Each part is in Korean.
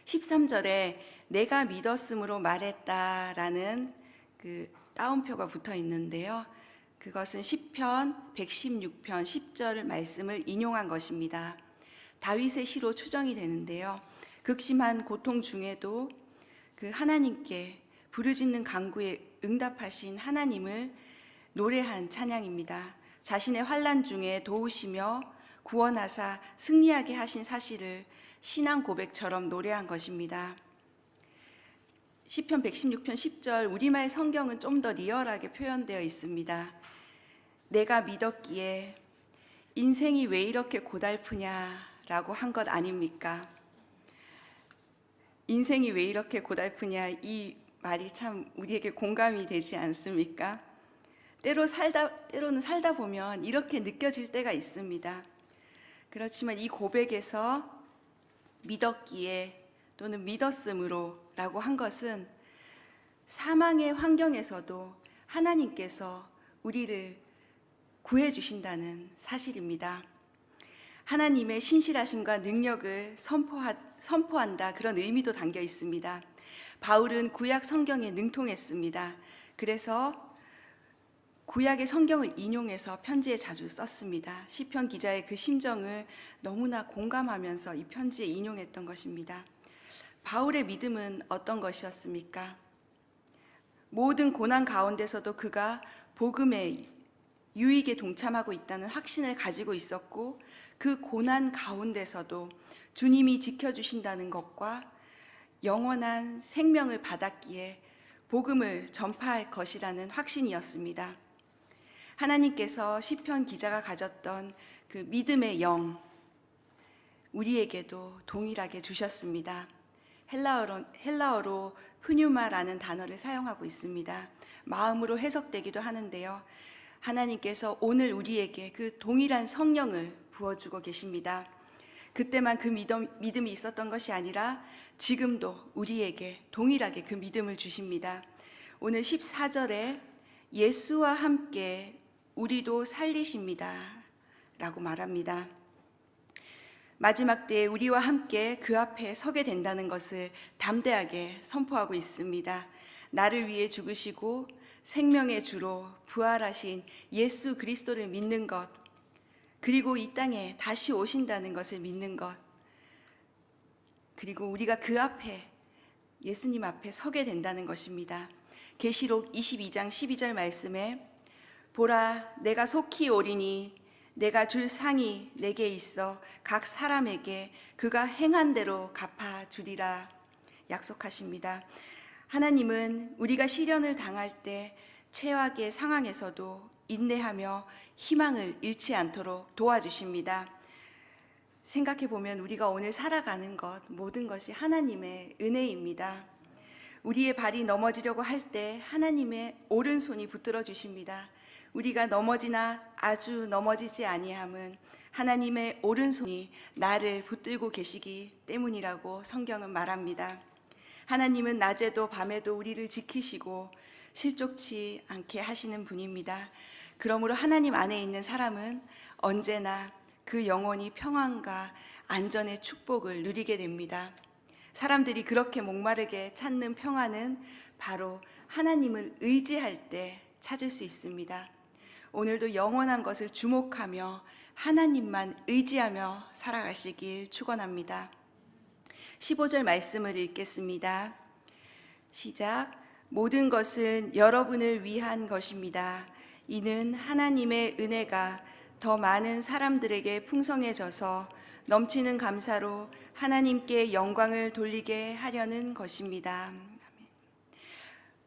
13절에 내가 믿었으므로 말했다라는 그 따옴표가 붙어 있는데요. 그것은 시편 116편 10절 말씀을 인용한 것입니다. 다윗의 시로 추정이 되는데요. 극심한 고통 중에도 그 하나님께 부르짖는 간구에 응답하신 하나님을 노래한 찬양입니다. 자신의 환난 중에 도우시며 구원하사 승리하게 하신 사실을 신앙 고백처럼 노래한 것입니다. 시편 116편 10절 우리말 성경은 좀 더 리얼하게 표현되어 있습니다. 내가 믿었기에 인생이 왜 이렇게 고달프냐라고 한 것 아닙니까? 인생이 왜 이렇게 고달프냐, 이 말이 참 우리에게 공감이 되지 않습니까? 때로는 살다 보면 이렇게 느껴질 때가 있습니다. 그렇지만 이 고백에서 믿었기에 또는 믿었으므로 라고 한 것은 사망의 환경에서도 하나님께서 우리를 구해주신다는 사실입니다. 하나님의 신실하심과 능력을 선포한다, 그런 의미도 담겨 있습니다. 바울은 구약 성경에 능통했습니다. 그래서 구약의 성경을 인용해서 편지에 자주 썼습니다. 시편 기자의 그 심정을 너무나 공감하면서 이 편지에 인용했던 것입니다. 바울의 믿음은 어떤 것이었습니까? 모든 고난 가운데서도 그가 복음의 유익에 동참하고 있다는 확신을 가지고 있었고, 그 고난 가운데서도 주님이 지켜주신다는 것과 영원한 생명을 받았기에 복음을 전파할 것이라는 확신이었습니다. 하나님께서 시편 기자가 가졌던 그 믿음의 영, 우리에게도 동일하게 주셨습니다. 헬라어로 푸뉴마라는 단어를 사용하고 있습니다. 마음으로 해석되기도 하는데요. 하나님께서 오늘 우리에게 그 동일한 성령을 부어주고 계십니다. 그때만 그 믿음이 있었던 것이 아니라 지금도 우리에게 동일하게 그 믿음을 주십니다. 오늘 14절에 예수와 함께 우리도 살리십니다 라고 말합니다. 마지막 때에 우리와 함께 그 앞에 서게 된다는 것을 담대하게 선포하고 있습니다. 나를 위해 죽으시고 생명의 주로 부활하신 예수 그리스도를 믿는 것, 그리고 이 땅에 다시 오신다는 것을 믿는 것, 그리고 우리가 그 앞에, 예수님 앞에 서게 된다는 것입니다. 계시록 22장 12절 말씀에 보라, 내가 속히 오리니 내가 줄 상이 내게 있어 각 사람에게 그가 행한 대로 갚아주리라 약속하십니다. 하나님은 우리가 시련을 당할 때 최악의 상황에서도 인내하며 희망을 잃지 않도록 도와주십니다. 생각해 보면 우리가 오늘 살아가는 것, 모든 것이 하나님의 은혜입니다. 우리의 발이 넘어지려고 할 때 하나님의 오른손이 붙들어 주십니다. 우리가 넘어지나 아주 넘어지지 아니함은 하나님의 오른손이 나를 붙들고 계시기 때문이라고 성경은 말합니다. 하나님은 낮에도 밤에도 우리를 지키시고 실족치 않게 하시는 분입니다. 그러므로 하나님 안에 있는 사람은 언제나 그 영혼이 평안과 안전의 축복을 누리게 됩니다. 사람들이 그렇게 목마르게 찾는 평안은 바로 하나님을 의지할 때 찾을 수 있습니다. 오늘도 영원한 것을 주목하며 하나님만 의지하며 살아가시길 축원합니다. 15절 말씀을 읽겠습니다. 시작. 모든 것은 여러분을 위한 것입니다. 이는 하나님의 은혜가 더 많은 사람들에게 풍성해져서 넘치는 감사로 하나님께 영광을 돌리게 하려는 것입니다.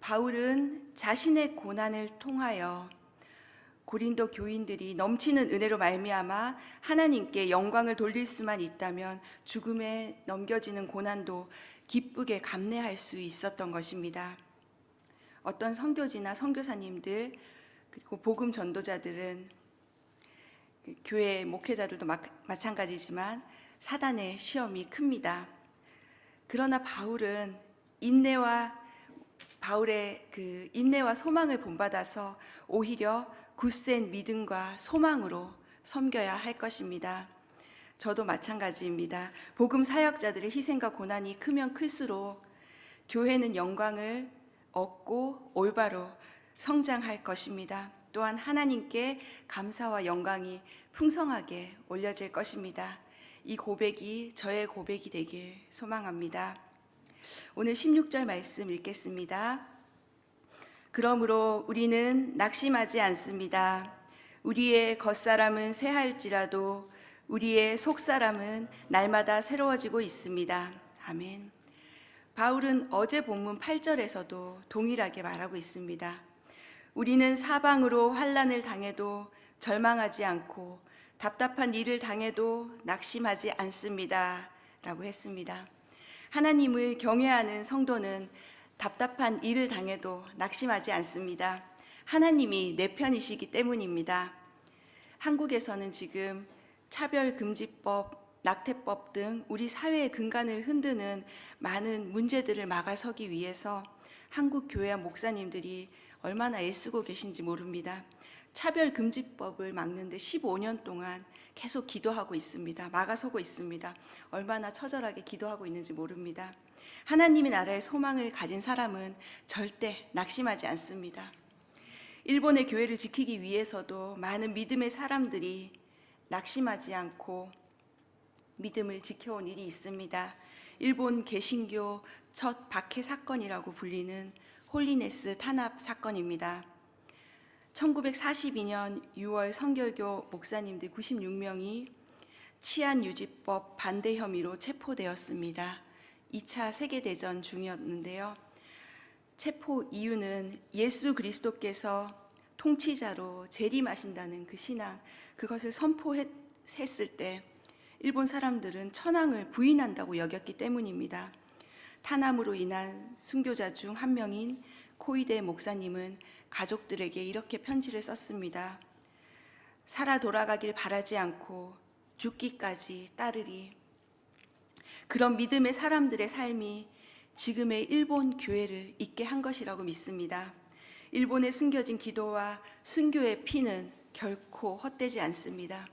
바울은 자신의 고난을 통하여 고린도 교인들이 넘치는 은혜로 말미암아 하나님께 영광을 돌릴 수만 있다면 죽음에 넘겨지는 고난도 기쁘게 감내할 수 있었던 것입니다. 어떤 선교지나 선교사님들 그리고 복음 전도자들은 교회 목회자들도 마찬가지지만 사단의 시험이 큽니다. 그러나 바울의 그 인내와 소망을 본받아서 오히려 굳센 믿음과 소망으로 섬겨야 할 것입니다. 저도 마찬가지입니다. 복음 사역자들의 희생과 고난이 크면 클수록 교회는 영광을 얻고 올바로 성장할 것입니다. 또한 하나님께 감사와 영광이 풍성하게 올려질 것입니다. 이 고백이 저의 고백이 되길 소망합니다. 오늘 16절 말씀 읽겠습니다. 그러므로 우리는 낙심하지 않습니다. 우리의 겉사람은 쇠할지라도 우리의 속사람은 날마다 새로워지고 있습니다. 아멘. 바울은 어제 본문 8절에서도 동일하게 말하고 있습니다. 우리는 사방으로 환난을 당해도 절망하지 않고 답답한 일을 당해도 낙심하지 않습니다. 라고 했습니다. 하나님을 경외하는 성도는 답답한 일을 당해도 낙심하지 않습니다. 하나님이 내 편이시기 때문입니다. 한국에서는 지금 차별금지법, 낙태법 등 우리 사회의 근간을 흔드는 많은 문제들을 막아서기 위해서 한국 교회와 목사님들이 얼마나 애쓰고 계신지 모릅니다. 차별금지법을 막는데 15년 동안 계속 기도하고 있습니다. 막아서고 있습니다. 얼마나 처절하게 기도하고 있는지 모릅니다. 하나님의 나라의 소망을 가진 사람은 절대 낙심하지 않습니다. 일본의 교회를 지키기 위해서도 많은 믿음의 사람들이 낙심하지 않고 믿음을 지켜온 일이 있습니다. 일본 개신교 첫 박해 사건이라고 불리는 홀리네스 탄압 사건입니다. 1942년 6월 성결교 목사님들 96명이 치안유지법 반대 혐의로 체포되었습니다. 2차 세계대전 중이었는데요. 체포 이유는 예수 그리스도께서 통치자로 재림하신다는 그 신앙, 그것을 선포했을 때 일본 사람들은 천황을 부인한다고 여겼기 때문입니다. 탄압으로 인한 순교자 중 한 명인 코이데 목사님은 가족들에게 이렇게 편지를 썼습니다. 살아 돌아가길 바라지 않고 죽기까지 따르리. 그런 믿음의 사람들의 삶이 지금의 일본 교회를 있게 한 것이라고 믿습니다. 일본에 숨겨진 기도와 순교의 피는 결코 헛되지 않습니다.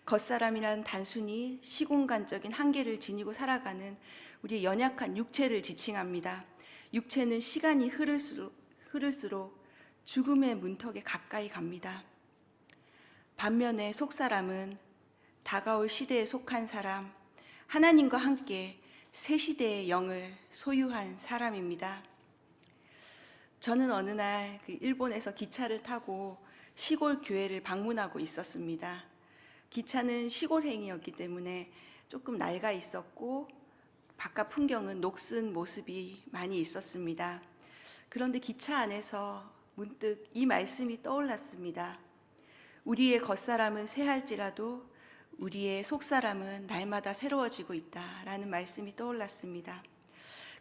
겉사람이란 단순히 시공간적인 한계를 지니고 살아가는 우리의 연약한 육체를 지칭합니다. 육체는 시간이 흐를수록 죽음의 문턱에 가까이 갑니다. 반면에 속사람은 다가올 시대에 속한 사람, 하나님과 함께 새 시대의 영을 소유한 사람입니다. 저는 어느 날 일본에서 기차를 타고 시골 교회를 방문하고 있었습니다. 기차는 시골행이었기 때문에 조금 낡아 있었고 바깥 풍경은 녹슨 모습이 많이 있었습니다. 그런데 기차 안에서 문득 이 말씀이 떠올랐습니다. 우리의 겉사람은 쇠할지라도 우리의 속사람은 날마다 새로워지고 있다라는 말씀이 떠올랐습니다.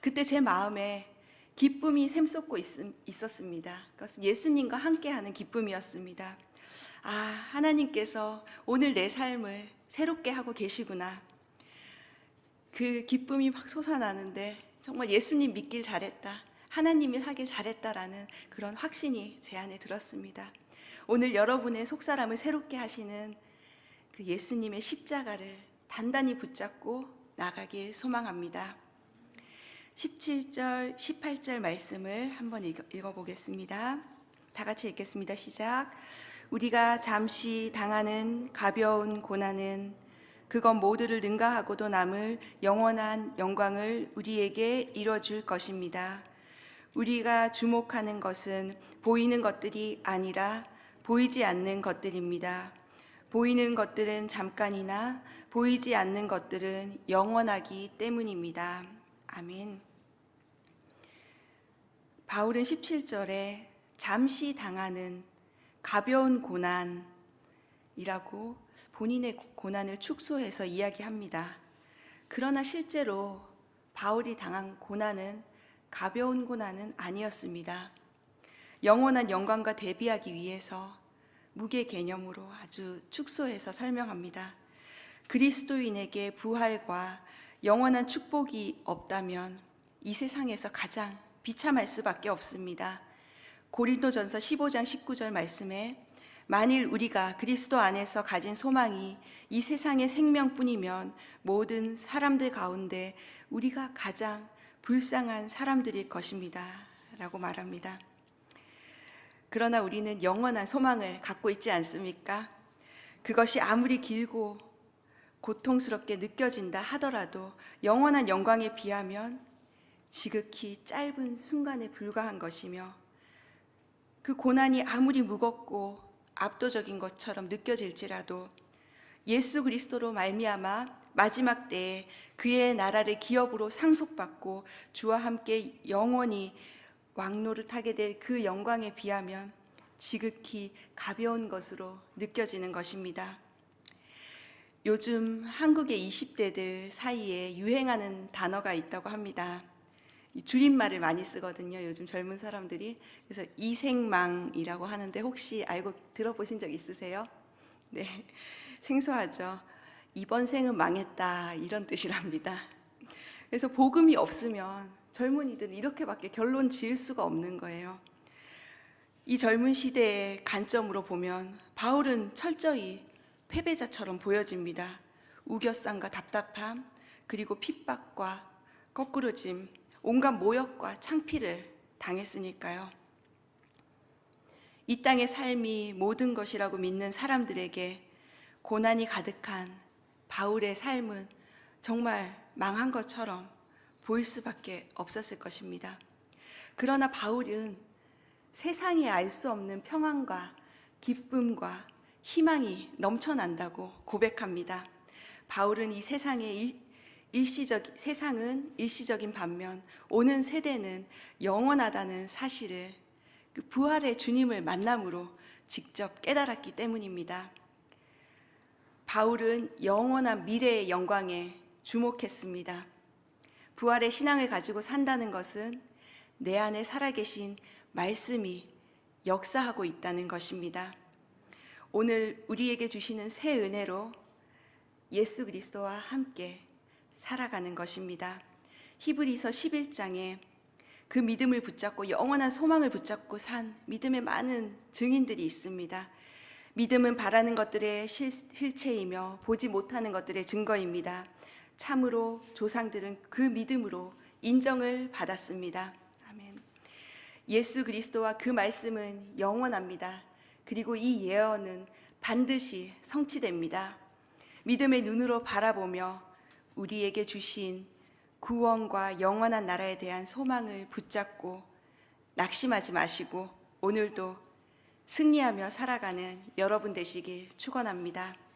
그때 제 마음에 기쁨이 샘솟고 있었습니다. 그것은 예수님과 함께하는 기쁨이었습니다. 아, 하나님께서 오늘 내 삶을 새롭게 하고 계시구나. 그 기쁨이 막 솟아나는데 정말 예수님 믿길 잘했다, 하나님을 하길 잘했다라는 그런 확신이 제 안에 들었습니다. 오늘 여러분의 속사람을 새롭게 하시는 그 예수님의 십자가를 단단히 붙잡고 나가길 소망합니다. 17절, 18절 말씀을 한번 읽어보겠습니다. 다 같이 읽겠습니다. 시작. 우리가 잠시 당하는 가벼운 고난은 그것 모두를 능가하고도 남을 영원한 영광을 우리에게 이뤄줄 것입니다. 우리가 주목하는 것은 보이는 것들이 아니라 보이지 않는 것들입니다. 보이는 것들은 잠깐이나 보이지 않는 것들은 영원하기 때문입니다. 아멘. 바울은 17절에 잠시 당하는 가벼운 고난이라고 본인의 고난을 축소해서 이야기합니다. 그러나 실제로 바울이 당한 고난은 가벼운 고난은 아니었습니다. 영원한 영광과 대비하기 위해서 무게 개념으로 아주 축소해서 설명합니다. 그리스도인에게 부활과 영원한 축복이 없다면 이 세상에서 가장 비참할 수밖에 없습니다. 고린도전서 15장 19절 말씀에 만일 우리가 그리스도 안에서 가진 소망이 이 세상의 생명뿐이면 모든 사람들 가운데 우리가 가장 불쌍한 사람들일 것입니다. 라고 말합니다. 그러나 우리는 영원한 소망을 갖고 있지 않습니까? 그것이 아무리 길고 고통스럽게 느껴진다 하더라도 영원한 영광에 비하면 지극히 짧은 순간에 불과한 것이며, 그 고난이 아무리 무겁고 압도적인 것처럼 느껴질지라도 예수 그리스도로 말미암아 마지막 때에 그의 나라를 기업으로 상속받고 주와 함께 영원히 왕노릇하게 될 그 영광에 비하면 지극히 가벼운 것으로 느껴지는 것입니다. 요즘 한국의 20대들 사이에 유행하는 단어가 있다고 합니다. 줄임말을 많이 쓰거든요, 요즘 젊은 사람들이. 그래서 이생망이라고 하는데 혹시 알고 들어보신 적 있으세요? 네, 생소하죠. 이번 생은 망했다, 이런 뜻이랍니다. 그래서 복음이 없으면 젊은이들은 이렇게밖에 결론 지을 수가 없는 거예요. 이 젊은 시대의 관점으로 보면 바울은 철저히 패배자처럼 보여집니다. 우겨쌈과 답답함, 그리고 핍박과 거꾸로짐, 온갖 모욕과 창피를 당했으니까요. 이 땅의 삶이 모든 것이라고 믿는 사람들에게 고난이 가득한 바울의 삶은 정말 망한 것처럼 보일 수밖에 없었을 것입니다. 그러나 바울은 세상이 알 수 없는 평안과 기쁨과 희망이 넘쳐난다고 고백합니다. 바울은 이 세상은 일시적인 반면 오는 세대는 영원하다는 사실을 그 부활의 주님을 만남으로 직접 깨달았기 때문입니다. 바울은 영원한 미래의 영광에 주목했습니다. 부활의 신앙을 가지고 산다는 것은 내 안에 살아계신 말씀이 역사하고 있다는 것입니다. 오늘 우리에게 주시는 새 은혜로 예수 그리스도와 함께 살아가는 것입니다. 히브리서 11장에 그 믿음을 붙잡고 영원한 소망을 붙잡고 산 믿음의 많은 증인들이 있습니다. 믿음은 바라는 것들의 실체이며 보지 못하는 것들의 증거입니다. 참으로 조상들은 그 믿음으로 인정을 받았습니다. 아멘. 예수 그리스도와 그 말씀은 영원합니다. 그리고 이 예언은 반드시 성취됩니다. 믿음의 눈으로 바라보며 우리에게 주신 구원과 영원한 나라에 대한 소망을 붙잡고 낙심하지 마시고 오늘도 승리하며 살아가는 여러분 되시길 축원합니다.